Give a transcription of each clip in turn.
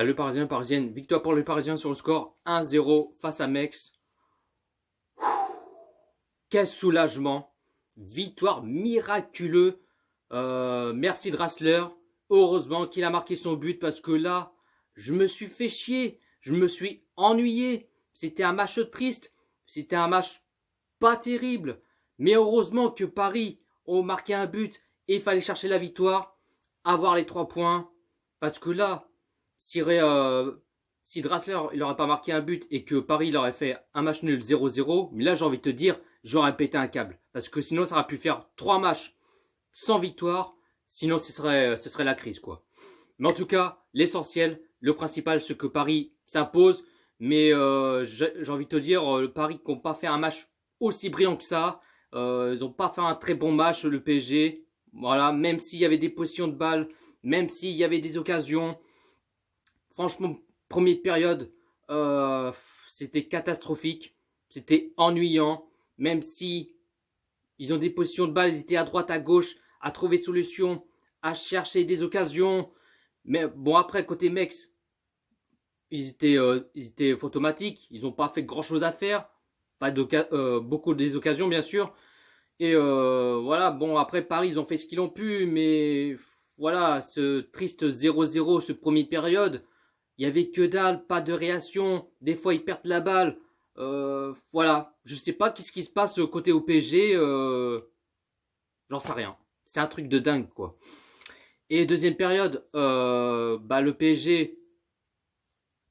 Salut Parisiens, Parisiennes. Victoire pour les Parisiens sur le score 1-0 face à Metz. Quel soulagement. Victoire miraculeuse. Merci Draxler. Heureusement qu'il a marqué son but parce que là, je me suis fait chier. Je me suis ennuyé. C'était un match triste. C'était un match pas terrible. Mais heureusement que Paris ont marqué un but et il fallait chercher la victoire, avoir les 3 points. Parce que là, si Draxler il aurait pas marqué un but et que Paris il aurait fait un match nul 0-0, mais là j'ai envie de te dire, j'aurais pété un câble. Parce que sinon ça aurait pu faire 3 matchs sans victoire, sinon ce serait la crise quoi. Mais en tout cas, l'essentiel, le principal, c'est que Paris s'impose. Mais j'ai envie de te dire, le Paris qui n'ont pas fait un match aussi brillant que ça, ils n'ont pas fait un très bon match, le PSG. Voilà, même s'il y avait des positions de balle, même s'il y avait des occasions, franchement, première période, c'était catastrophique, c'était ennuyant, même si ils ont des positions de balle, ils étaient à droite, à gauche, à trouver solution, à chercher des occasions. Mais bon, après, côté Mex, ils étaient automatiques, ils n'ont pas fait grand chose à faire, pas beaucoup des occasions, bien sûr. Et voilà, bon, après Paris, ils ont fait ce qu'ils ont pu, mais voilà, ce triste 0-0, ce premier période, il y avait que dalle, pas de réaction. Des fois, ils perdent la balle. Voilà, je sais pas qu'est-ce qui se passe côté au PSG. J'en sais rien. C'est un truc de dingue, quoi. Et deuxième période, le PSG,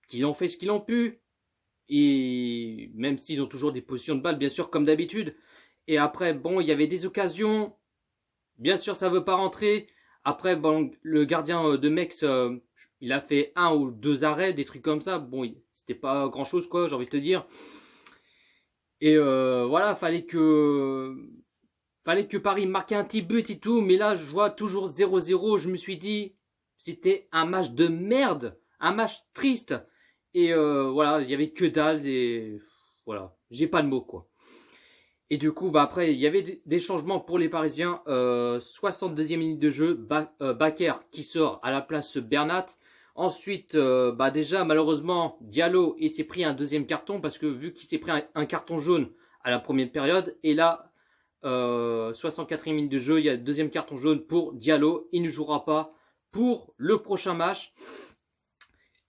qu'ils ont fait ce qu'ils ont pu. Et même s'ils ont toujours des positions de balle, bien sûr, comme d'habitude. Et après, bon, il y avait des occasions. Bien sûr, ça veut pas rentrer. Après, bon, le gardien de Metz, il a fait 1 ou 2 arrêts, des trucs comme ça. Bon, c'était pas grand chose, quoi, j'ai envie de te dire. Et voilà, fallait que Paris marque un petit but et tout. Mais là, je vois toujours 0-0. Je me suis dit, c'était un match de merde. Un match triste. Et voilà, il y avait que dalle. Et voilà, j'ai pas de mots, quoi. Et du coup, après, il y avait des changements pour les Parisiens. 62e minute de jeu, Bakker qui sort à la place Bernat. Ensuite, déjà, malheureusement, Diallo, il s'est pris un deuxième carton parce que vu qu'il s'est pris un carton jaune à la première période, et là, 64e minute de jeu, il y a le deuxième carton jaune pour Diallo. Il ne jouera pas pour le prochain match.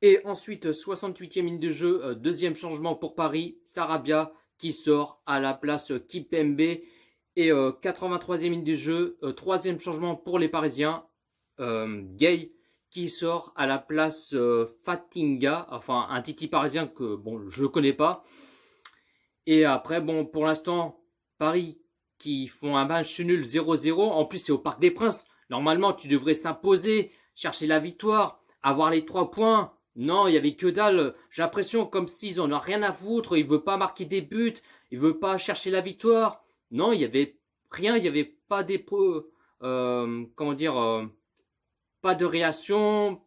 Et ensuite, 68e minute de jeu, deuxième changement pour Paris, Sarabia qui sort à la place Kipembe. Et 83e minute de jeu, troisième changement pour les Parisiens, Gay qui sort à la place Fatinga, enfin un Titi parisien que bon je connais pas. Et après bon pour l'instant Paris qui font un match nul 0-0. En plus c'est au Parc des Princes. Normalement tu devrais s'imposer, chercher la victoire, avoir les 3 points. Non, il y avait que dalle. J'ai l'impression comme s'ils en ont rien à foutre. Ils veulent pas marquer des buts. Ils veulent pas chercher la victoire. Non, il y avait rien. Il y avait pas comment dire, pas de réaction.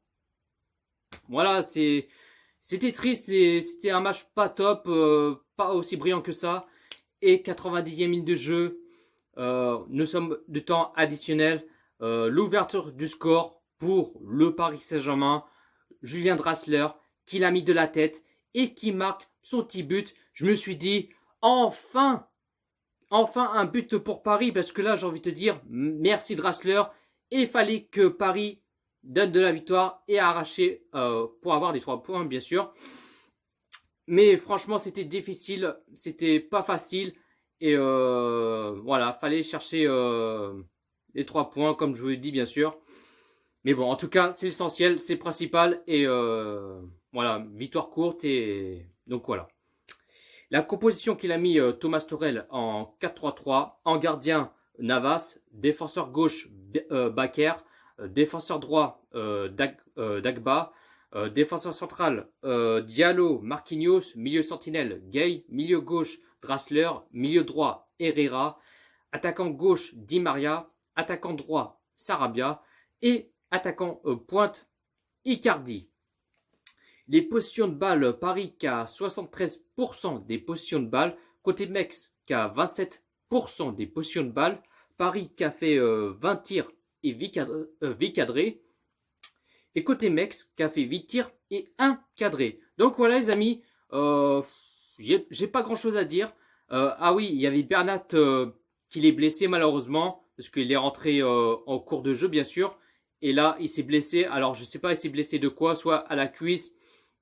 Voilà, c'était triste. C'était un match pas top, pas aussi brillant que ça. Et 90e minute de jeu. Nous sommes de temps additionnel. L'ouverture du score pour le Paris Saint-Germain. Julien Draxler qui l'a mis de la tête et qui marque son petit but. Je me suis dit, enfin un but pour Paris parce que là j'ai envie de te dire, merci Draxler. Et il fallait que Paris donne de la victoire et arracher pour avoir des 3 points bien sûr. Mais franchement c'était difficile, c'était pas facile. Et voilà, fallait chercher les 3 points comme je vous l'ai dit bien sûr. Mais bon, en tout cas, c'est l'essentiel, c'est le principal. Et voilà, victoire courte. Et donc voilà. La composition qu'il a mis Thomas Tuchel en 4-3-3. En gardien, Navas. Défenseur gauche, Bakker. Défenseur droit, Dagba. Défenseur central, Diallo, Marquinhos. Milieu sentinelle, Gay. Milieu gauche, Draxler. Milieu droit, Herrera. Attaquant gauche, Di Maria. Attaquant droit, Sarabia. Et attaquant pointe, Icardi. Les positions de balle, Paris qui a 73% des positions de balle. Côté Metz qui a 27% des positions de balle. Paris qui a fait 20 tirs et 8 cadrés. Et côté mec, qui a fait 8 tirs et 1 cadré. Donc voilà les amis, j'ai pas grand chose à dire. Ah oui, il y avait Bernat qui est blessé malheureusement, parce qu'il est rentré en cours de jeu bien sûr. Et là, il s'est blessé. Alors je sais pas, il s'est blessé de quoi, soit à la cuisse,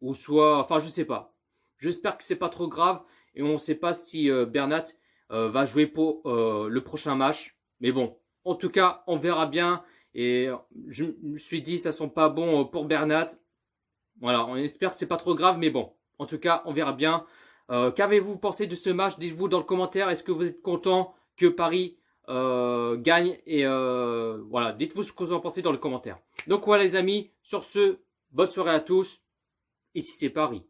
ou soit... Enfin je sais pas. J'espère que c'est pas trop grave. Et on ne sait pas si Bernat va jouer pour le prochain match. Mais bon, en tout cas, on verra bien. Et je me suis dit, ça sent pas bon pour Bernat. Voilà, on espère que c'est pas trop grave, mais bon. En tout cas, on verra bien. Qu'avez-vous pensé de ce match? Dites-vous dans le commentaire. Est-ce que vous êtes content que Paris gagne? Et voilà, dites-vous ce que vous en pensez dans le commentaire. Donc voilà les amis, sur ce, bonne soirée à tous. Ici c'est Paris.